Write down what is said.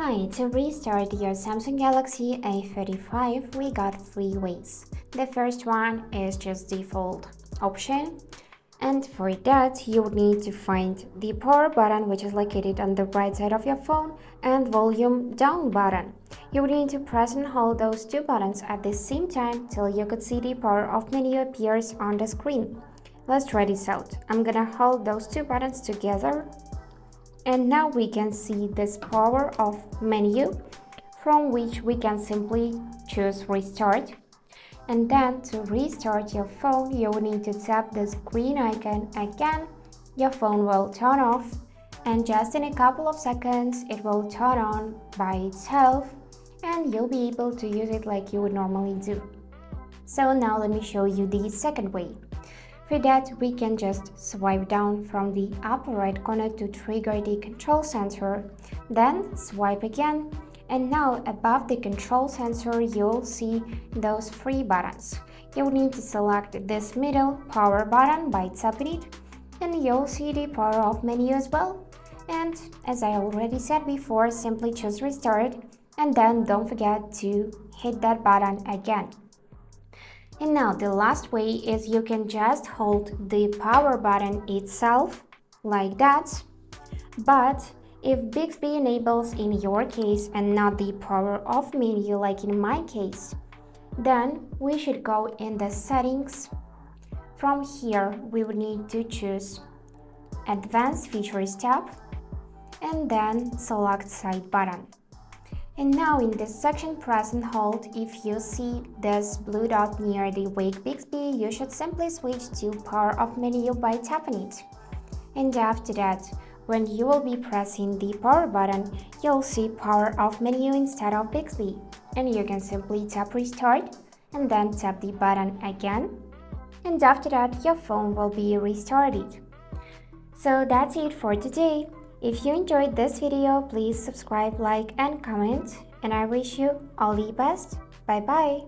Hi, to restart your Samsung Galaxy A35, we got 3 ways. The first one is just default option, and for that you would need to find the power button, which is located on the right side of your phone, and volume down button. You would need to press and hold those two buttons at the same time till you could see the power off menu appears on the screen. Let's try this out. I'm gonna hold those two buttons together. And now we can see this power off menu, from which we can simply choose restart. And then to restart your phone, you will need to tap this green icon again. Your phone will turn off, and just in a couple of seconds it will turn on by itself, and you'll be able to use it like you would normally do. So now let me show you the second way. For that, we can just swipe down from the upper right corner to trigger the control sensor, then swipe again, and now above the control sensor you'll see those 3 buttons. You'll need to select this middle power button by tapping it, and you'll see the power off menu as well. And as I already said before, simply choose restart, and then don't forget to hit that button again. And now the last way is you can just hold the power button itself like that. But if Bixby enables in your case and not the power off menu like in my case, then we should go in the settings. From here we would need to choose Advanced Features tab and then select Side button. And now in this section, press and hold. If you see this blue dot near the Wake Bixby, you should simply switch to power off menu by tapping it. And after that, when you will be pressing the power button, you'll see power off menu instead of Bixby. And you can simply tap restart and then tap the button again. And after that, your phone will be restarted. So that's it for today. If you enjoyed this video, please subscribe, like and comment, and I wish you all the best. Bye bye!